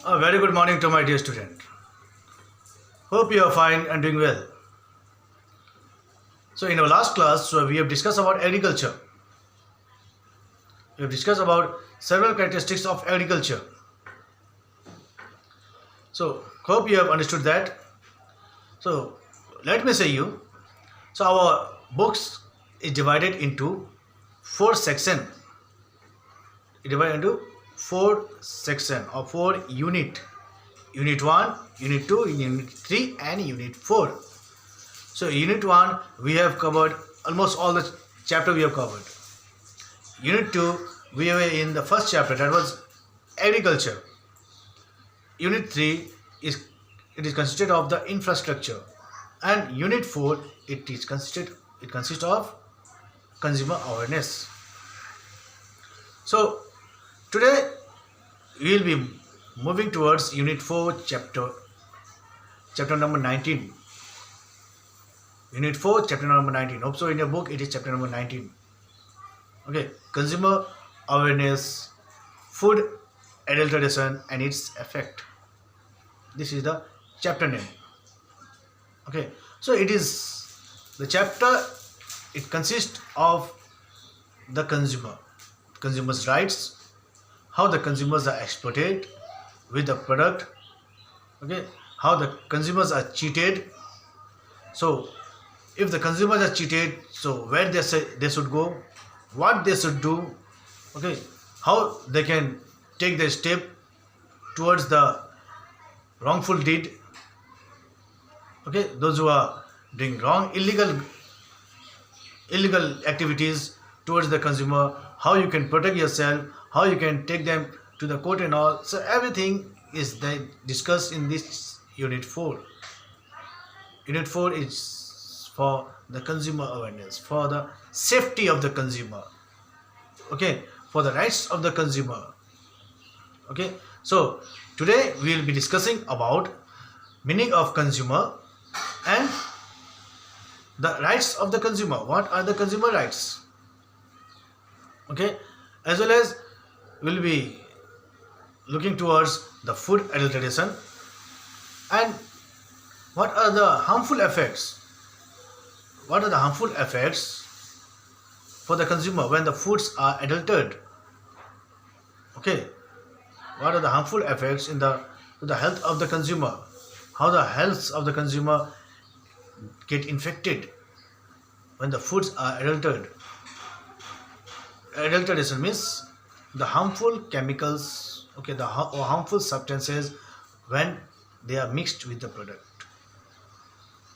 A very good morning to my dear student. Hope you are fine and doing well. So in our last class, we have discussed about agriculture. We have discussed about several characteristics of agriculture. So hope you have understood that. So let me say you. So our books is divided into four sections. Divided into four sections or four unit. Unit 1, Unit 2, Unit 3 and Unit 4. So Unit 1 we have covered almost all the chapter we have covered. Unit 2 we were in the first chapter, that was agriculture. Unit 3 is consisted of the infrastructure, and Unit 4 it consists of consumer awareness. So today we will be moving towards Unit 4, chapter number 19. Unit 4, chapter number 19. Hope so in your book it is chapter number 19. Okay, consumer awareness, food adulteration and its effect. This is the chapter name. Okay, so it is the chapter, it consists of the consumer's rights, how the consumers are exploited with the product, okay, how the consumers are cheated. So if the consumers are cheated, so where they should go, what they should do, okay, how they can take the step towards the wrongful deed, okay, those who are doing wrong illegal activities towards the consumer, how you can protect yourself, how you can take them to the court and all. So everything is discussed in this Unit 4. Unit 4 is for the consumer awareness, for the safety of the consumer, okay, for the rights of the consumer. Okay, so today we will be discussing about meaning of consumer and the rights of the consumer. What are the consumer rights? Okay, as well as we will be looking towards the food adulteration and what are the harmful effects. What are the harmful effects for the consumer when the foods are adulterated? Okay, what are the harmful effects to the health of the consumer? How the health of the consumer get infected when the foods are adulterated? Adulteration means the harmful chemicals, okay, or harmful substances when they are mixed with the product.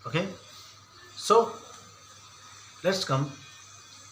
Okay, so let's come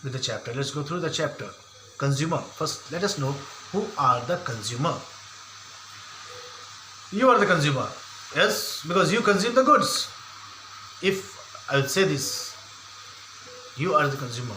with the chapter. Let's go through the chapter. Consumer. First, let us know who are the consumer. You are the consumer. Yes, because you consume the goods. If I will say this, you are the consumer,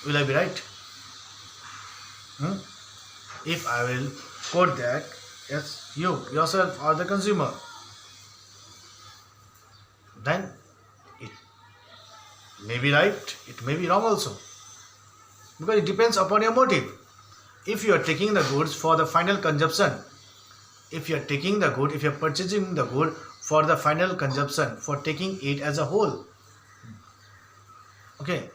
will I be right? If I will quote that, yes, you yourself are the consumer, then it may be right, it may be wrong also, because it depends upon your motive. If you are taking the goods for the final consumption, if you are purchasing the good for the final consumption, for taking it as a whole, okay,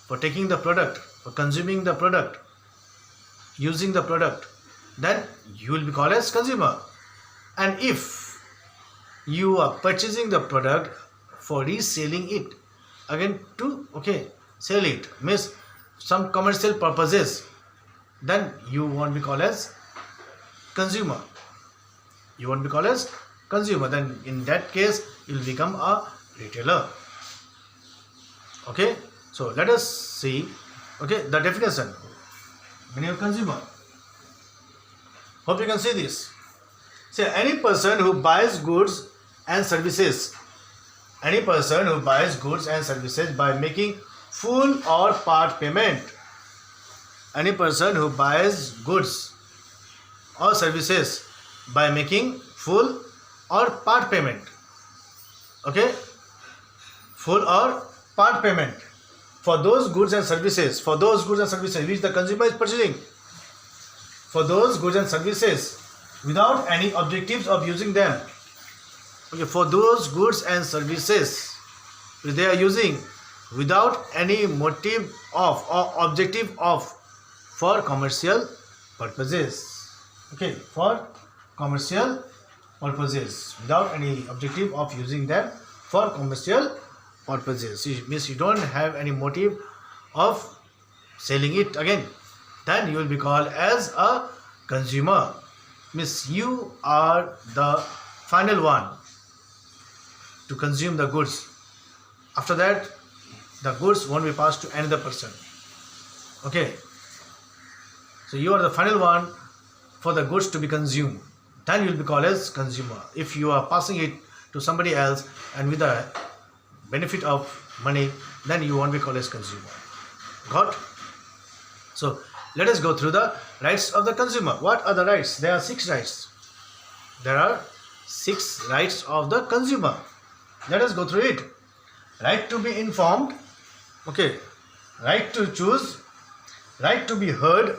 for taking the product, for consuming the product, using the product, then you will be called as consumer. And if you are purchasing the product for reselling it again to, okay, sell it, means some commercial purposes, then you won't be called as consumer. You won't be called as consumer. Then in that case you will become a retailer. Okay, so let us see, okay, the definition. Meaning of consumer. Hope you can see this. Say any person who buys goods and services. Any person who buys goods and services by making full or part payment. Any person who buys goods or services by making full or part payment. Okay, full or part payment for those goods and services which the consumer is purchasing. for those goods and services without any objectives of using them. Okay, for those goods and services which they are using without any motive of or objective of for commercial purposes. Okay, for commercial purposes without any objective of using them for commercial purposes. It means you don't have any motive of selling it again, then you will be called as a consumer. Means you are the final one to consume the goods. After that, the goods won't be passed to another person. Okay, so you are the final one for the goods to be consumed, then you will be called as consumer. If you are passing it to somebody else and with the benefit of money, then you won't be called as consumer. Got? So let us go through the rights of the consumer. What are the rights? There are 6 rights. There are 6 rights of the consumer. Let us go through it. Right to be informed. Okay. Right to choose. Right to be heard.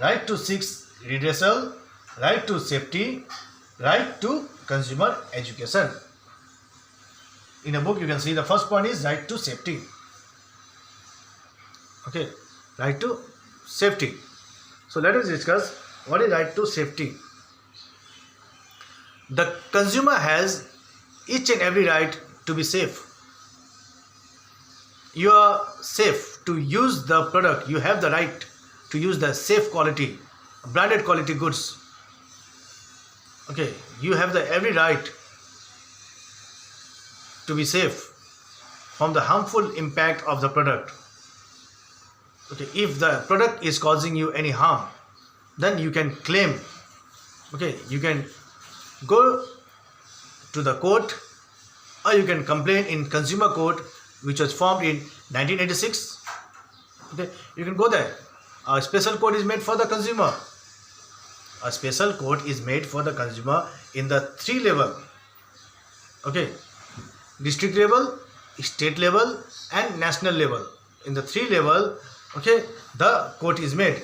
Right to seek redressal. Right to safety. Right to consumer education. In a book you can see the first point is right to safety. Okay. Right to safety. So let us discuss what is right to safety. The consumer has each and every right to be safe. You are safe to use the product. You have the right to use the safe quality, branded quality goods. Okay, you have the every right to be safe from the harmful impact of the product. Okay, if the product is causing you any harm, then you can claim. Okay, you can go to the court or you can complain in consumer court, which was formed in 1986. Okay, you can go there. A special court is made for the consumer. A special court is made for the consumer in the 3 level. Okay, district level, state level and national level. In the 3 level, okay, the court is made.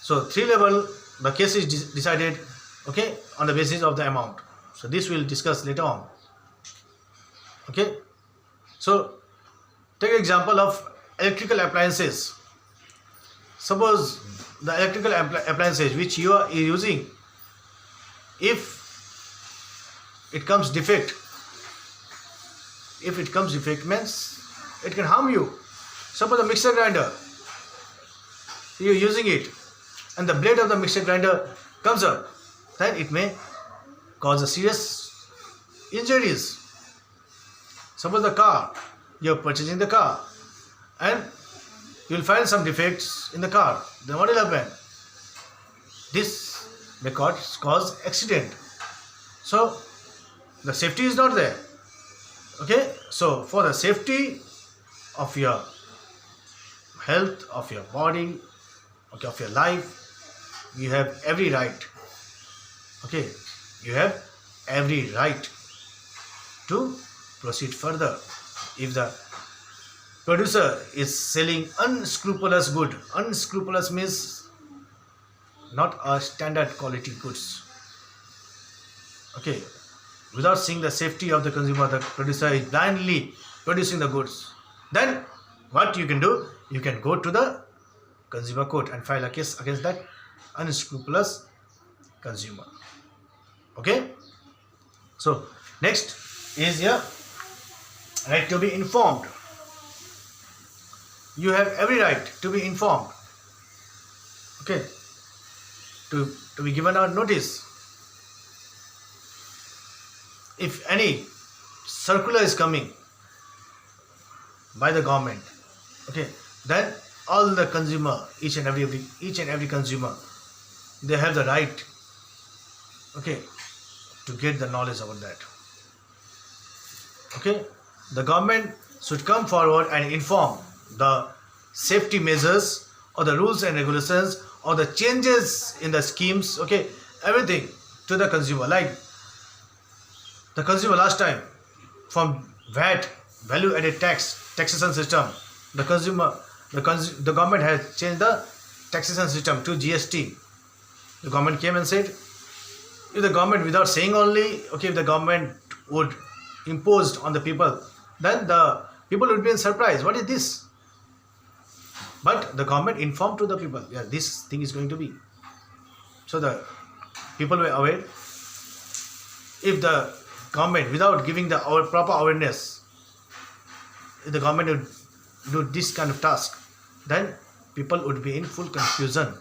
So 3 level, the case is decided, okay, on the basis of the amount. So this we'll discuss later on. Okay, so take example of electrical appliances. Suppose the electrical appliances which you are using, if it comes defect, means it can harm you. Suppose the mixer grinder, you are using it and the blade of the mixer grinder comes up, then it may cause a serious injuries. Suppose the car, you are purchasing the car and you will find some defects in the car, then what will happen? This may cause accident. So the safety is not there. Okay, so for the safety of your health, of your body, okay, of your life, you have every right. Okay, you have every right to proceed further. If the producer is selling unscrupulous good, unscrupulous means not a standard quality goods. Okay, without seeing the safety of the consumer, the producer is blindly producing the goods. Then what you can do? You can go to the consumer court and file a case against that unscrupulous consumer. Okay, so next is your right to be informed. You have every right to be informed. Okay, to be given a notice. If any circular is coming by the government, okay, then all the consumer, each and every consumer, they have the right, okay, to get the knowledge about that. Okay, the government should come forward and inform the safety measures or the rules and regulations or the changes in the schemes, okay, everything to the consumer. Like the consumer last time, from VAT, value added taxation system, the government has changed the taxation system, to GST, the government came and said, if the government, without saying only, okay, if the government would impose on the people, then the people would be in surprise. What is this? But the government informed to the people, yeah, this thing is going to be. So the people were aware. If the government, without giving the proper awareness, if the government would do this kind of task, then people would be in full confusion.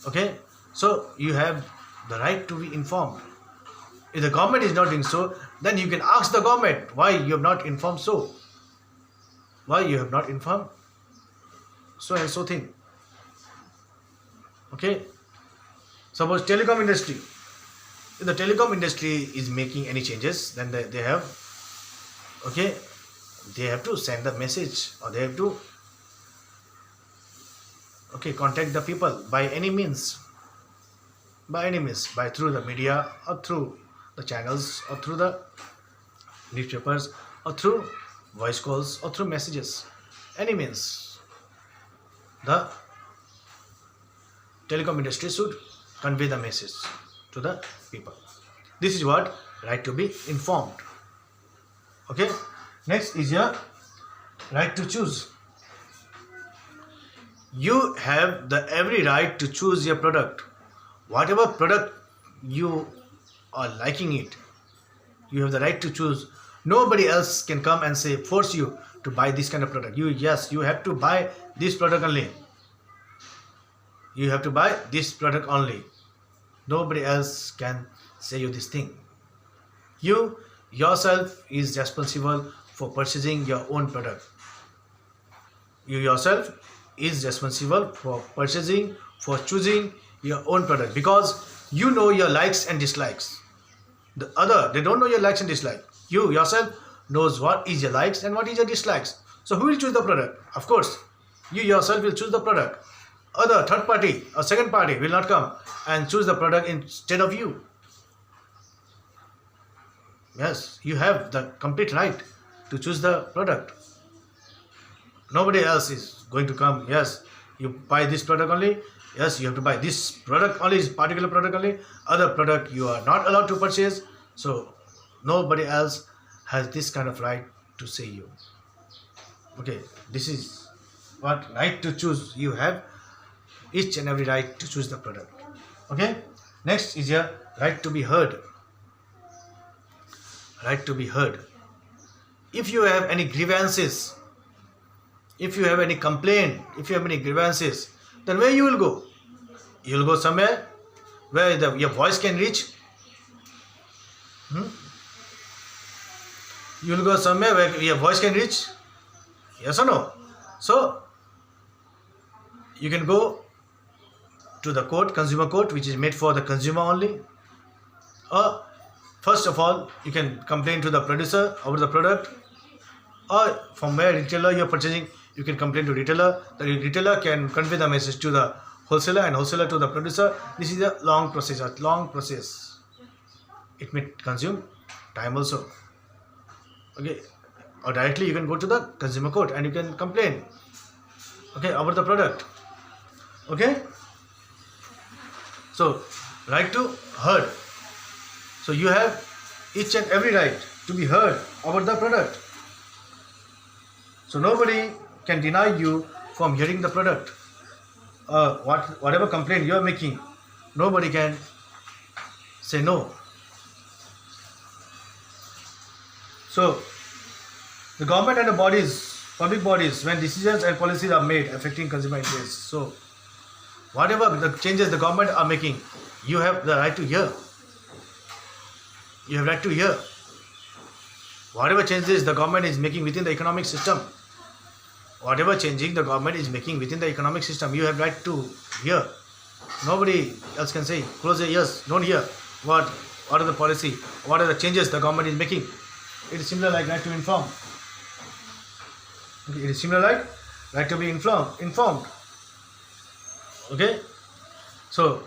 Okay, so you have the right to be informed. If the government is not doing so, then you can ask the government, why you have not informed so? Why you have not informed so and so thing? Okay, suppose telecom industry. If the telecom industry is making any changes, then they have, okay, they have to send the message, or they have to, okay, contact the people by any means, by through the media, or through the channels, or through the newspapers, or through voice calls, or through messages, any means. The telecom industry should convey the message to the people. This is what right to be informed. Okay, next is your right to choose. You have the every right to choose your product. Whatever product you are liking it, you have the right to choose. Nobody else can come and say, force you to buy this kind of product. You have to buy this product only. You have to buy this product only. Nobody else can say you this thing. You yourself is responsible for purchasing your own product. You yourself is responsible for purchasing, for choosing your own product, because you know your likes and dislikes. The other, they don't know your likes and dislikes. You yourself knows what is your likes and what is your dislikes. So who will choose the product? Of course, you yourself will choose the product. Other third party or second party will not come and choose the product instead of you. Yes, you have the complete right to choose the product. Nobody else is going to come. Yes, you buy this product only. Yes, you have to buy this product only, this particular product only. Other product you are not allowed to purchase. So nobody else has this kind of right to say you. Okay, this is what right to choose you have. Each and every right to choose the product. Okay, next is your right to be heard. Right to be heard. If you have any grievances, if you have any complaint, if you have any grievances, then where you will go? You will go somewhere where your voice can reach. You will go somewhere where your voice can reach. Yes or no? So you can go to the court, consumer court, which is made for the consumer only. Or first of all, you can complain to the producer over the product, or from where retailer you are purchasing, you can complain to retailer. The retailer can convey the message to the wholesaler, and wholesaler to the producer. This is a long process. It may consume time also. Okay, or directly you can go to the consumer court and you can complain, okay, about the product. Okay, so right to heard. So you have each and every right to be heard about the product. So nobody can deny you from hearing the product. Whatever complaint you are making, nobody can say no. So the government and the bodies, public bodies, when decisions and policies are made affecting consumer interests, so whatever the changes the government are making, you have the right to hear. You have right to hear. Whatever changes the government is making within the economic system, whatever changing the government is making within the economic system, you have right to hear. Nobody else can say, close your ears, don't hear what are the policy, what are the changes the government is making. It is similar like right to inform. Okay, it is similar like right to be informed. Okay, so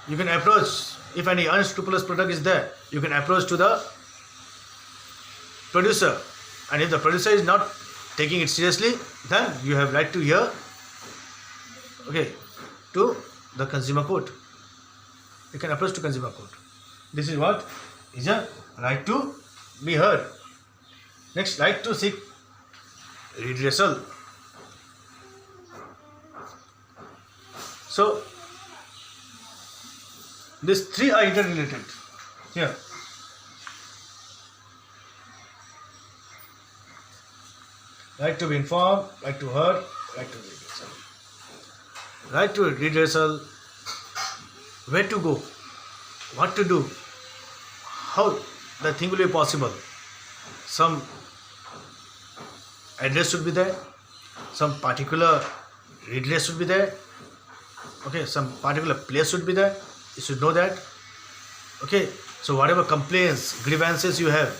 you can approach, if any unscrupulous product is there, you can approach to the producer, and if the producer is not taking it seriously, then you have right to hear okay, to the consumer court. You can approach to consumer court. This is what is a right to be heard. Next, right to seek redressal. So these three are interrelated here. Right to be informed, right to heard, right to redressal. Right to redressal, where to go, what to do, how the thing will be possible. Some address should be there, some particular redress should be there, okay, some particular place should be there, you should know that. Okay, so whatever complaints, grievances you have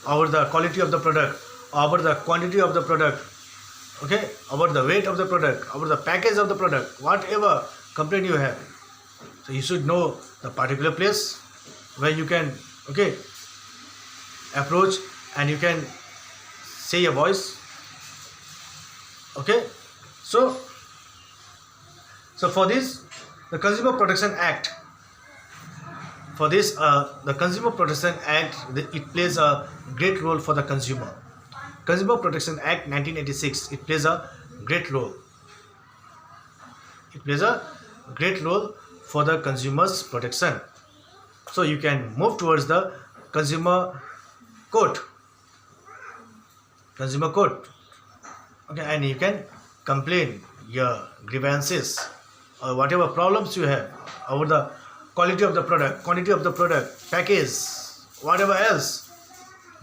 over the quality of the product, over the quantity of the product, okay, about the weight of the product, about the package of the product, whatever complaint you have, so you should know the particular place where you can, okay, approach and you can say your voice. Okay, so for this, the Consumer Protection Act, for this the Consumer Protection Act, it plays a great role for the consumer. Consumer Protection Act 1986, it plays a great role. It plays a great role for the consumer's protection. So you can move towards the consumer court. Consumer court. Okay, and you can complain your grievances or whatever problems you have over the quality of the product, quantity of the product, package, whatever else,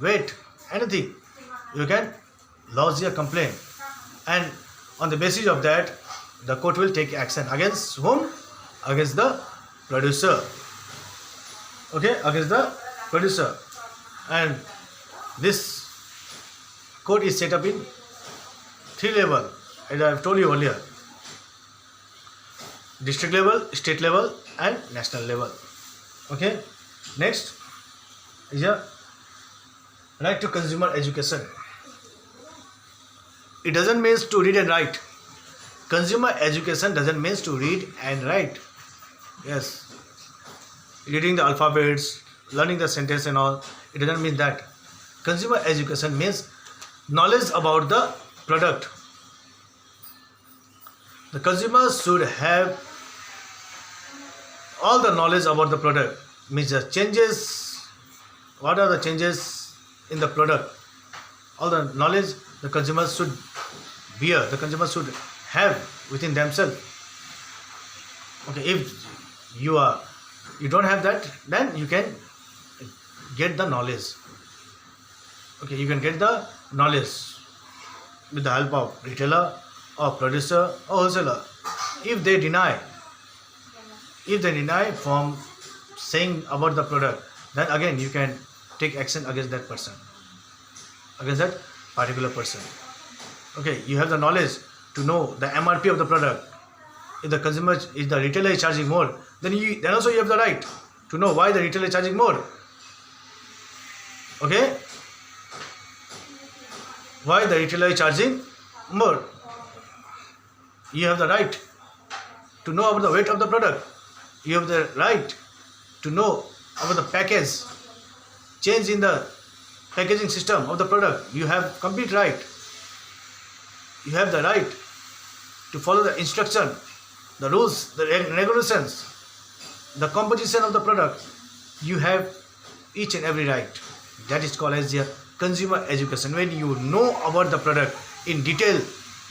weight, anything. You can lodge your complaint, and on the basis of that, the court will take action against whom? Against the producer. Okay, against the producer. And this court is set up in 3 levels, as I have told you earlier: district level, state level, and national level. Okay, next is a right to consumer education. It doesn't mean to read and write. Consumer education doesn't mean to read and write. Yes, reading the alphabets, learning the sentence and all, it doesn't mean that. Consumer education means knowledge about the product. The consumer should have all the knowledge about the product. Means the changes, what are the changes in the product, all the knowledge the consumers should bear, the consumers should have within themselves. Okay, if you don't have that, then you can get the knowledge. Okay, you can get the knowledge with the help of retailer or producer or wholesaler. If they deny from saying about the product, then again you can take action against that person, against that particular person. Okay, you have the knowledge to know the MRP of the product. If the retailer is charging more, then also you have the right to know why the retailer is charging more. Okay, why the retailer is charging more. You have the right to know about the weight of the product. You have the right to know about the package, change in the packaging system of the product. You have complete right. You have the right to follow the instruction, the rules, the regulations, the composition of the product. You have each and every right. That is called as your consumer education. When you know about the product in detail,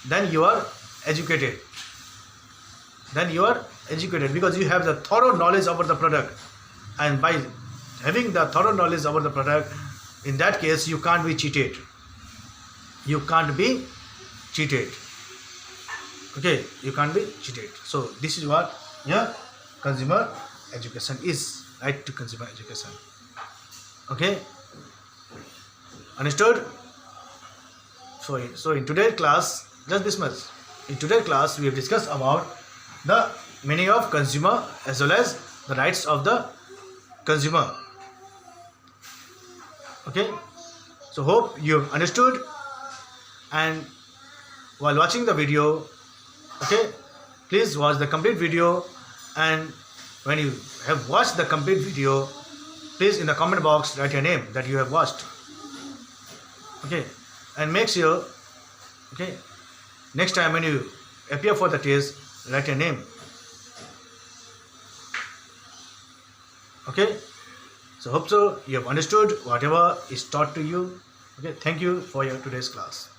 then you are educated. Then you are educated because you have the thorough knowledge about the product. And by having the thorough knowledge about the product, in that case, you can't be cheated. You can't be cheated. Okay, you can't be cheated. So this is what your consumer education is. Right to consumer education. Okay, understood? So in today's class, just this much. In today's class, we have discussed about the meaning of consumer as well as the rights of the consumer. Okay, so hope you have understood, and while watching the video, okay, please watch the complete video, and when you have watched the complete video, please in the comment box write your name that you have watched. Okay, and make sure, okay, next time when you appear for the test, write your name. Okay, so hope so you have understood whatever is taught to you. Okay, thank you for your today's class.